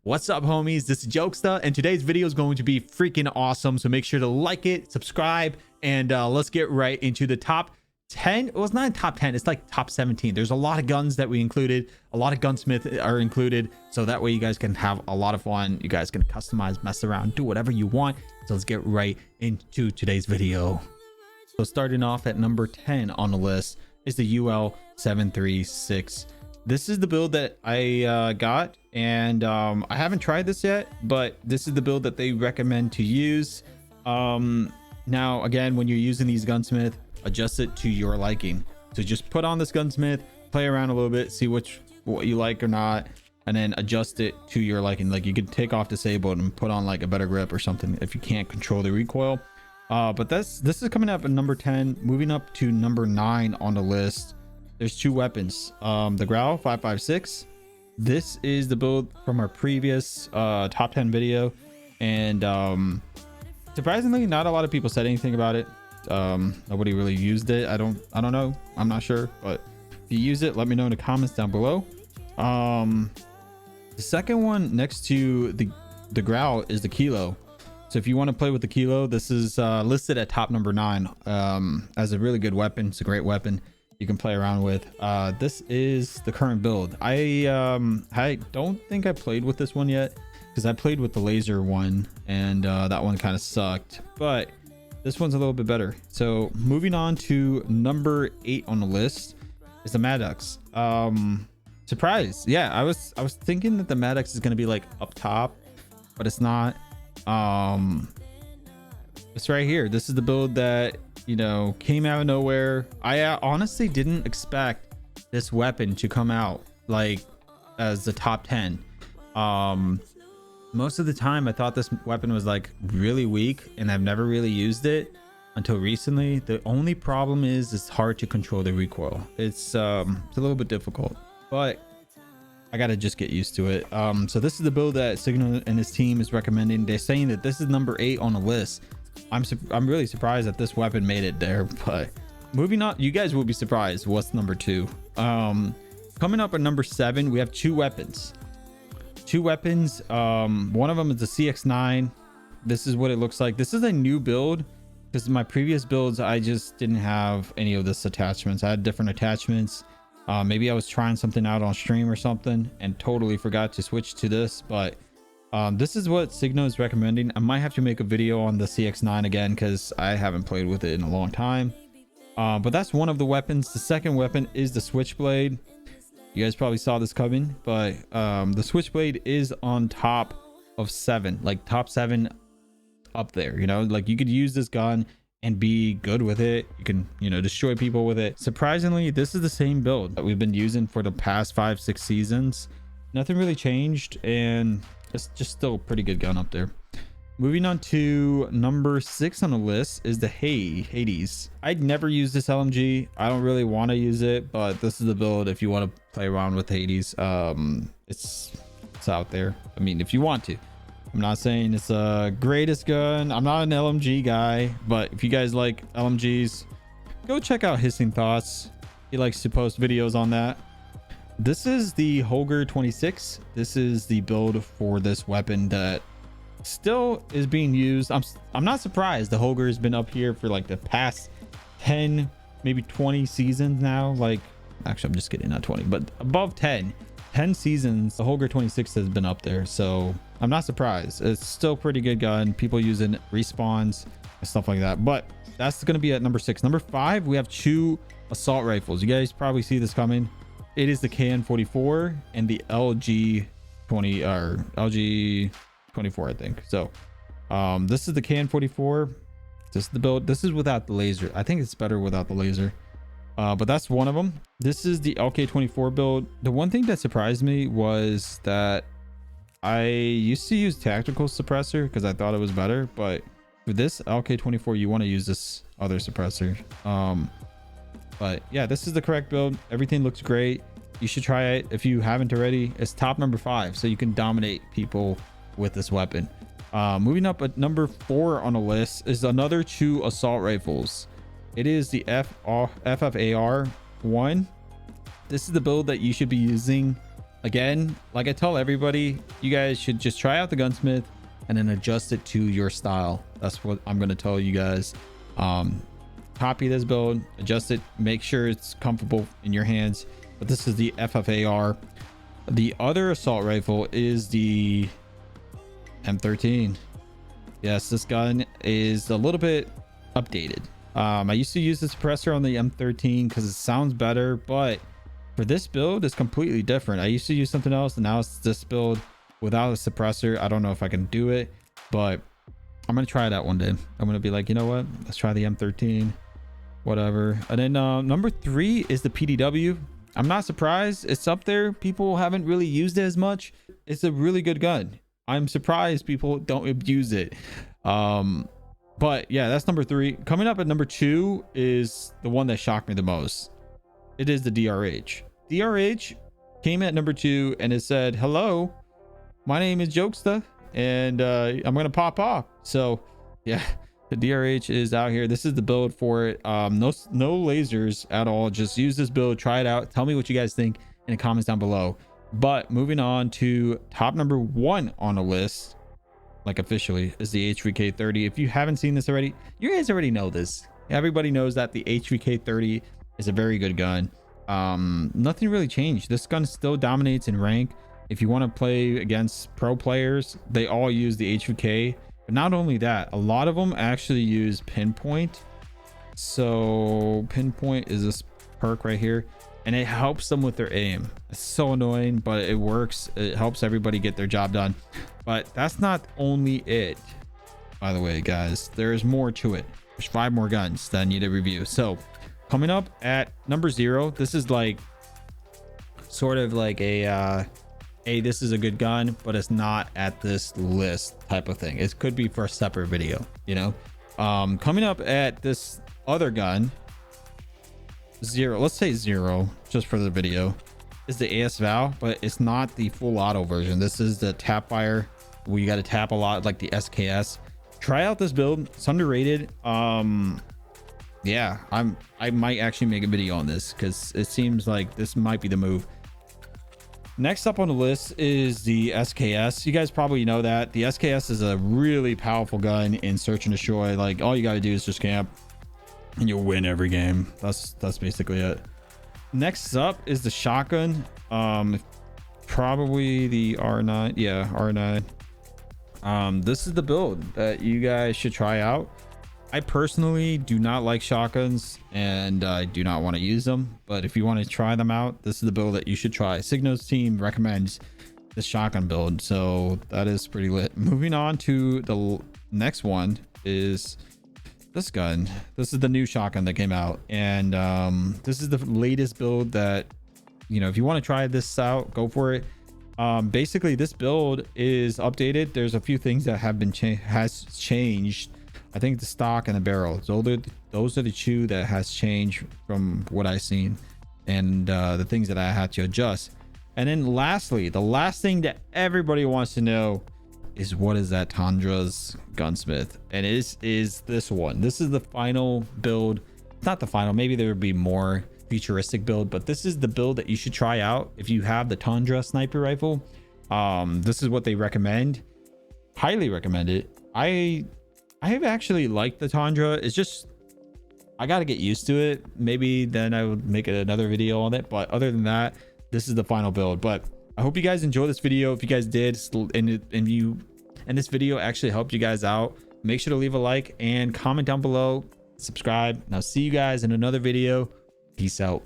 What's up, homies? This is Jokesta, and today's video is going to be freaking awesome. So make sure to like it, subscribe, and let's get right into the top 10. Well, it's not top 10, it's like top 17. There's a lot of guns that we included, a lot of gunsmith are included, so that way you guys can have a lot of fun. You guys can customize, mess around, do whatever you want. So let's get right into today's video. So starting off at number 10 on the list is the UL 736. This is the build that I got, and I haven't tried this yet, but this is the build that they recommend to use. Now again, when you're using these gunsmith, adjust it to your liking. So just put on this gunsmith, play around a little bit, see what you like or not, and then adjust it to your liking. Like you could take off disabled and put on like a better grip or something if you can't control the recoil. But this is coming up at number 10. Moving up to number 9 on the list, there's two weapons. The Growl 556. This is the build from our previous top 10 video, and surprisingly not a lot of people said anything about it. Nobody really used it. I don't know, I'm not sure, but if you use it, let me know in the comments down below. The second one next to the Growl is the Kilo. So if you want to play with the Kilo, this is listed at top number 9 as a really good weapon. It's a great weapon you can play around with. This is the current build. I don't think I played with this one yet, because I played with the laser one, and that one kind of sucked, but this one's a little bit better. So moving on to number 8 on the list is the Maddox. Surprise, yeah, I was thinking that the Maddox is going to be like up top, but it's not. It's right here. This is the build that, you know, came out of nowhere. I honestly didn't expect this weapon to come out like as the top 10. Most of the time I thought this weapon was like really weak, and I've never really used it until recently. The only problem is it's hard to control the recoil. It's a little bit difficult, but I gotta just get used to it. So this is the build that Signal and his team is recommending. They're saying that this is number 8 on the list. I'm really surprised that this weapon made it there, but moving on, you guys will be surprised what's number 2. Coming up at number 7, we have two weapons. One of them is the CX9. This is what it looks like. This is a new build, because in my previous builds I just didn't have any of this attachments. I had different attachments. Maybe I was trying something out on stream or something and totally forgot to switch to this, but this is what Signo is recommending. I might have to make a video on the CX9 again, because I haven't played with it in a long time. But that's one of the weapons. The second weapon is the Switchblade. You guys probably saw this coming, but the Switchblade is on top of 7, like top 7 up there. You know, like you could use this gun and be good with it. You can, you know, destroy people with it. Surprisingly, this is the same build that we've been using for the past 5-6 seasons. Nothing really changed, and it's just still a pretty good gun up there. Moving on to number 6 on the list is the Hades. I'd never used this LMG. I don't really want to use it, but this is the build if you want to play around with Hades. It's out there. I mean, if you want to. I'm not saying it's the greatest gun. I'm not an LMG guy, but if you guys like LMGs, go check out Hissing Thoughts. He likes to post videos on that. This is the Holger 26. This is the build for this weapon that still is being used. I'm not surprised. The Holger has been up here for like the past 10, maybe 20 seasons now. Like, actually, I'm just kidding, not 20, but above 10 seasons, the Holger 26 has been up there. So I'm not surprised. It's still pretty good gun. People using respawns and stuff like that. But that's going to be at number 6. Number 5, we have two assault rifles. You guys probably see this coming. It is the KN44 and the LG20 or LG24, I think. So this is the KN44. This is the build. This is without the laser. I think it's better without the laser, but that's one of them. This is the LK24 build. The one thing that surprised me was that I used to use tactical suppressor because I thought it was better, but for this LK24 you want to use this other suppressor. But yeah, this is the correct build. Everything looks great. You should try it if you haven't already. It's top number 5, so you can dominate people with this weapon. Moving up at number 4 on the list is another 2 assault rifles. It is the FFAR 1. This is the build that you should be using Again, like I tell everybody, you guys should just try out the gunsmith and then adjust it to your style. That's what I'm going to tell you guys. Copy this build, adjust it, make sure it's comfortable in your hands. But this is the FFAR. The other assault rifle is the M13. Yes, this gun is a little bit updated. I used to use the suppressor on the M13 because it sounds better, but for this build it's completely different. I used to use something else and now it's this build without a suppressor. I don't know if I can do it, but I'm gonna try it out one day. I'm gonna be like, you know what, let's try the M13, whatever. And then number 3 is the PDW. I'm not surprised it's up there. People haven't really used it as much. It's a really good gun. I'm surprised people don't abuse it. But yeah, that's number 3. Coming up at number 2 is the one that shocked me the most. It is the DRH. DRH came at number 2 and it said, hello, my name is Jokesta and I'm gonna pop off. So yeah, the DRH is out here. This is the build for it. No lasers at all. Just use this build, try it out, tell me what you guys think in the comments down below. But moving on to top number 1 on the list, like officially, is the HVK30. If you haven't seen this already, you guys already know this. Everybody knows that the HVK30 is a very good gun. Nothing really changed. This gun still dominates in rank. If you want to play against pro players, they all use the HVK. But not only that, a lot of them actually use pinpoint. So pinpoint is this perk right here, and it helps them with their aim. It's so annoying, but it works. It helps everybody get their job done. But that's not only it, by the way, guys. There's more to it. There's 5 more guns that I need to review. So coming up at number 0, this is like sort of like a hey, this is a good gun, but it's not at this list type of thing. It could be for a separate video, you know. Coming up at this other gun, 0, let's say 0 just for the video, is the AS Val, but it's not the full auto version. This is the tap fire where you got to tap a lot, like the SKS. Try out this build. It's underrated. Yeah, I might actually make a video on this because it seems like this might be the move. Next up on the list is the SKS. You guys probably know that the SKS is a really powerful gun in search and destroy. Like all you got to do is just camp and you'll win every game. That's basically it. Next up is the shotgun. Probably the R9. Yeah, R9. This is the build that you guys should try out. I personally do not like shotguns and I do not want to use them, but if you want to try them out, this is the build that you should try. Signo's team recommends the shotgun build, so that is pretty lit. Moving on to the next one is this gun. This is the new shotgun that came out, and this is the latest build that, you know, if you want to try this out, go for it. Basically this build is updated. There's a few things that have been changed. I think the stock and the barrel, those are the two that has changed from what I've seen, and the things that I had to adjust. And then lastly, the last thing that everybody wants to know is, what is that Tandra's gunsmith? And it is this one. This is the final build. Not the final, maybe there would be more futuristic build, but this is the build that you should try out if you have the Tundra sniper rifle. This is what they recommend. Highly recommend it. I have actually liked the Tundra. It's just, I got to get used to it. Maybe then I would make another video on it, but other than that, this is the final build. But I hope you guys enjoyed this video. If you guys did, and this video actually helped you guys out, make sure to leave a like and comment down below, subscribe, and I'll see you guys in another video. Peace out.